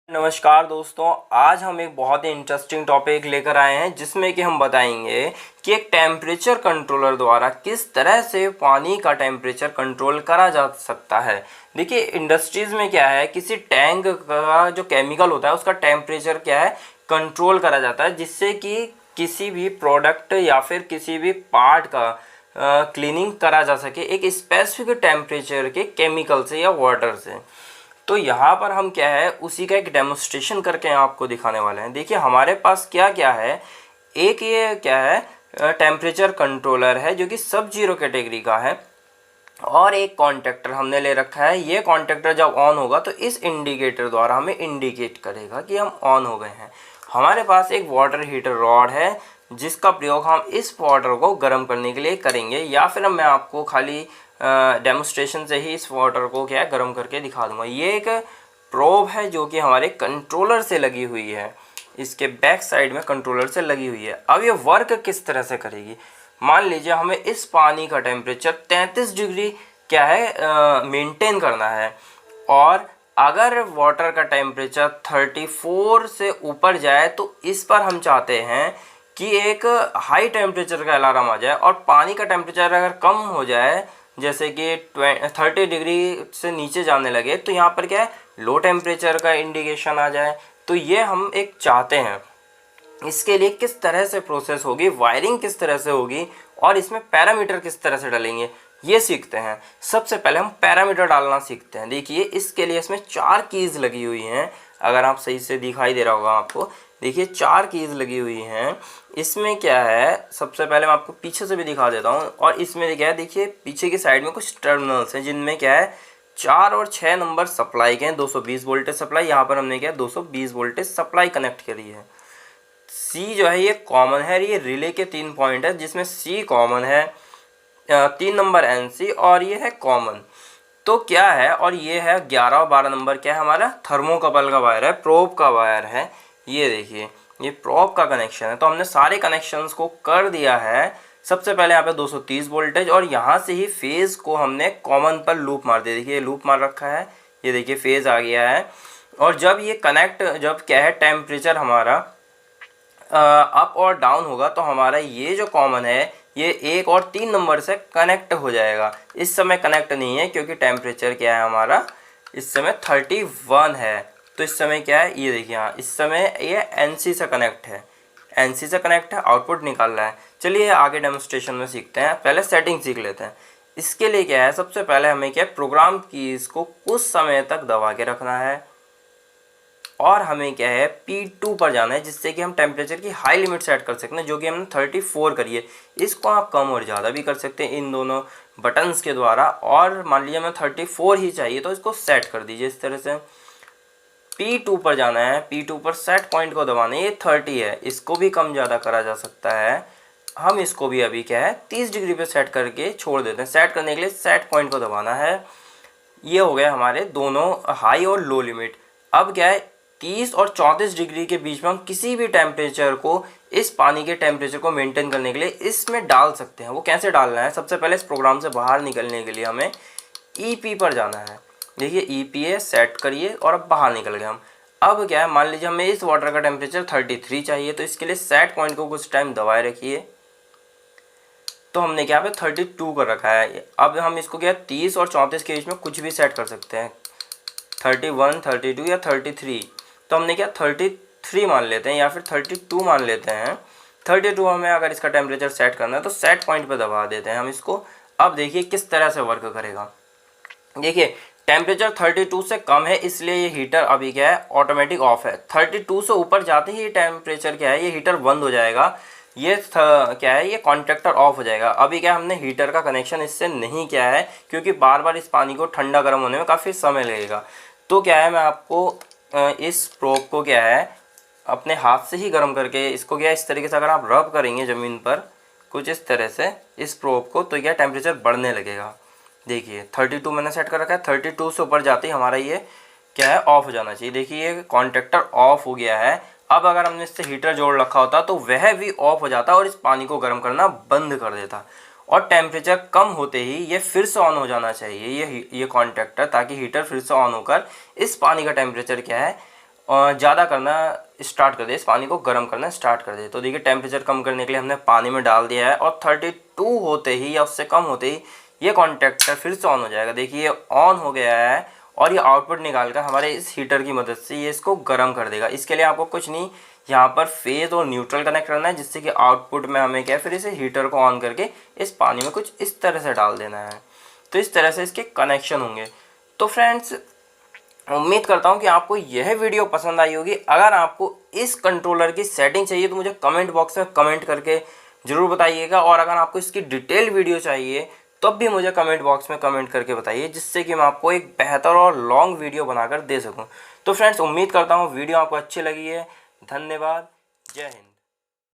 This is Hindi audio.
नमस्कार दोस्तों, आज हम एक बहुत ही इंटरेस्टिंग टॉपिक लेकर आए हैं जिसमें कि हम बताएंगे कि एक टेम्परेचर कंट्रोलर द्वारा किस तरह से पानी का टेम्परेचर कंट्रोल करा जा सकता है। देखिए, इंडस्ट्रीज़ में क्या है, किसी टैंक का जो केमिकल होता है उसका टेम्परेचर क्या है कंट्रोल करा जाता है, जिससे कि किसी भी प्रोडक्ट या फिर किसी भी पार्ट का क्लीनिंग करा जा सके एक स्पेसिफिक टेम्परेचर के केमिकल से या वाटर से। तो यहाँ पर हम क्या है उसी का एक डेमोन्स्ट्रेशन करके आपको दिखाने वाले हैं। देखिए हमारे पास क्या क्या है, एक ये क्या है टेम्परेचर कंट्रोलर है जो कि सब जीरो कैटेगरी का है, और एक कॉन्टेक्टर हमने ले रखा है। ये कॉन्टेक्टर जब ऑन होगा तो इस इंडिकेटर द्वारा हमें इंडिकेट करेगा कि हम ऑन हो गए हैं। हमारे पास एक वाटर हीटर रॉड है जिसका प्रयोग हम इस वाटर को गर्म करने के लिए करेंगे, या फिर मैं आपको खाली डेमोन्स्ट्रेशन से ही इस वाटर को क्या है गर्म करके दिखा दूंगा। ये एक प्रोब है जो कि हमारे कंट्रोलर से लगी हुई है, इसके बैक साइड में कंट्रोलर से लगी हुई है। अब ये वर्क किस तरह से करेगी, मान लीजिए हमें इस पानी का टेम्परेचर 33 डिग्री क्या है मेंटेन करना है, और अगर वाटर का टेम्परेचर 34 से ऊपर जाए तो इस पर हम चाहते हैं कि एक हाई टेम्परेचर का अलार्म आ जाए, और पानी का टेम्परेचर अगर कम हो जाए जैसे कि 30 डिग्री से नीचे जाने लगे तो यहाँ पर क्या है लो टेम्परेचर का इंडिकेशन आ जाए। तो ये हम एक चाहते हैं। इसके लिए किस तरह से प्रोसेस होगी, वायरिंग किस तरह से होगी, और इसमें पैरामीटर किस तरह से डालेंगे ये सीखते हैं। सबसे पहले हम पैरामीटर डालना सीखते हैं। देखिए इसके लिए इसमें 4 कीज़ लगी हुई हैं, अगर आप सही से दिखाई दे रहा होगा आपको। देखिए 4 कीज़ लगी हुई हैं। इसमें क्या है, सबसे पहले मैं आपको पीछे से भी दिखा देता हूँ। और इसमें क्या है, देखिए पीछे की साइड में कुछ टर्मिनल्स हैं जिनमें क्या है 4 और 6 नंबर सप्लाई के हैं। 220 वोल्टेज सप्लाई, यहाँ पर हमने क्या 220 वोल्टेज सप्लाई कनेक्ट करी है। सी जो है ये कॉमन है, ये रिले के 3 पॉइंट है जिसमें सी कॉमन है, 3 नंबर एनसी और ये है कॉमन। तो क्या है, और ये है 11 और 12 नंबर क्या है हमारा थर्मोकपल का वायर है, प्रोब का वायर है। ये देखिए ये प्रोब का कनेक्शन है। तो हमने सारे कनेक्शंस को कर दिया है। सबसे पहले यहाँ पे 230 वोल्टेज, और यहाँ से ही फेज़ को हमने कॉमन पर लूप मार दिया। देखिए लूप मार रखा है, ये देखिए फेज़ आ गया है। और जब ये कनेक्ट, जब क्या है टेम्परेचर हमारा अप और डाउन होगा तो हमारा ये जो कॉमन है ये 1 और 3 नंबर से कनेक्ट हो जाएगा। इस समय कनेक्ट नहीं है क्योंकि टेम्परेचर क्या है हमारा इस समय 31 है। तो इस समय क्या है, ये देखिए यहाँ इस समय ये एनसी से कनेक्ट है, एनसी से कनेक्ट है, आउटपुट निकाल रहा है। चलिए आगे डेमोन्स्ट्रेशन में सीखते हैं। पहले सेटिंग सीख लेते हैं। इसके लिए क्या है, सबसे पहले हमें क्या प्रोग्राम कीज़ को कुछ समय तक दबा के रखना है, और हमें क्या है P2 पर जाना है, जिससे कि हम टेम्परेचर की हाई लिमिट सेट कर सकते हैं, जो कि हमने 34 करी है। इसको आप कम और ज़्यादा भी कर सकते हैं इन दोनों बटन्स के द्वारा। और मान लीजिए हमें 34 ही चाहिए तो इसको सेट कर दीजिए इस तरह से। P2 पर जाना है, P2 पर सेट पॉइंट को दबाना है। ये 30 है, इसको भी कम ज़्यादा करा जा सकता है। हम इसको भी अभी क्या है 30 डिग्री पे सेट करके छोड़ देते हैं। सेट करने के लिए सेट पॉइंट को दबाना है। ये हो गया हमारे दोनों हाई और लो लिमिट। अब क्या है 30 और 34 डिग्री के बीच में हम किसी भी टेम्परेचर को, इस पानी के टेम्परेचर को मेंटेन करने के लिए इसमें डाल सकते हैं। वो कैसे डालना है, सबसे पहले इस प्रोग्राम से बाहर निकलने के लिए हमें EP पर जाना है। देखिए EP है, सेट करिए, और अब बाहर निकल गए हम। अब क्या है, मान लीजिए हमें इस वाटर का टेम्परेचर 33 चाहिए, तो इसके लिए सेट पॉइंट को कुछ टाइम दबाए रखिए। तो हमने क्या पे 32 कर रखा है। अब हम इसको क्या 30 और 34 के बीच में कुछ भी सेट कर सकते हैं, 31, 32 या 33। तो हमने क्या 33 मान लेते हैं, या फिर 32 मान लेते हैं। 32 हमें अगर इसका टेम्परेचर सेट करना है तो सेट पॉइंट पे दबा देते हैं हम इसको। अब देखिए किस तरह से वर्क करेगा। देखिए टेम्परेचर 32 से कम है, इसलिए ये हीटर अभी क्या है ऑटोमेटिक ऑफ है। 32 से ऊपर जाते ही टेम्परेचर क्या है ये हीटर बंद हो जाएगा। ये क्या है ये कॉन्ट्रैक्टर ऑफ हो जाएगा। अभी क्या हमने हीटर का कनेक्शन इससे नहीं किया है क्योंकि बार बार इस पानी को ठंडा गर्म होने में काफ़ी समय लगेगा। तो क्या है मैं आपको इस प्रोब को क्या है अपने हाथ से ही गर्म करके, इसको क्या इस तरीके से अगर आप रब करेंगे ज़मीन पर कुछ इस तरह से इस प्रोब को, तो क्या टेम्परेचर बढ़ने लगेगा। देखिए 32 मैंने सेट कर रखा है, 32 से ऊपर जाते ही हमारा ये क्या है ऑफ हो जाना चाहिए। देखिए ये कॉन्ट्रैक्टर ऑफ हो गया है। अब अगर हमने इससे हीटर जोड़ रखा होता तो वह भी ऑफ हो जाता और इस पानी को गर्म करना बंद कर देता, और टेम्परेचर कम होते ही ये फिर से ऑन हो जाना चाहिए ये कॉन्ट्रैक्टर, ताकि हीटर फिर से ऑन होकर इस पानी का टेम्परेचर क्या है ज़्यादा करना स्टार्ट कर दे, इस पानी को गर्म करना स्टार्ट कर दे। तो देखिए टेम्परेचर कम करने के लिए हमने पानी में डाल दिया है और 32 होते ही या उससे कम होते ही ये कॉन्टैक्टर फिर से ऑन हो जाएगा। देखिए ये ऑन हो गया है और ये आउटपुट निकाल कर हमारे इस हीटर की मदद से ये इसको गर्म कर देगा। इसके लिए आपको कुछ नहीं, यहाँ पर फेज और न्यूट्रल कनेक्ट करना है, जिससे कि आउटपुट में हमें क्या है फिर इसे हीटर को ऑन करके इस पानी में कुछ इस तरह से डाल देना है। तो इस तरह से इसके कनेक्शन होंगे। तो फ्रेंड्स उम्मीद करता हूँ कि आपको यह वीडियो पसंद आई होगी। अगर आपको इस कंट्रोलर की सेटिंग चाहिए तो मुझे कमेंट बॉक्स में कमेंट करके ज़रूर बताइएगा, और अगर आपको इसकी डिटेल वीडियो चाहिए तब भी मुझे कमेंट बॉक्स में कमेंट करके बताइए, जिससे कि मैं आपको एक बेहतर और लॉन्ग वीडियो बनाकर दे सकूँ। तो फ्रेंड्स उम्मीद करता हूँ वीडियो आपको अच्छी लगी है। धन्यवाद। जय हिंद।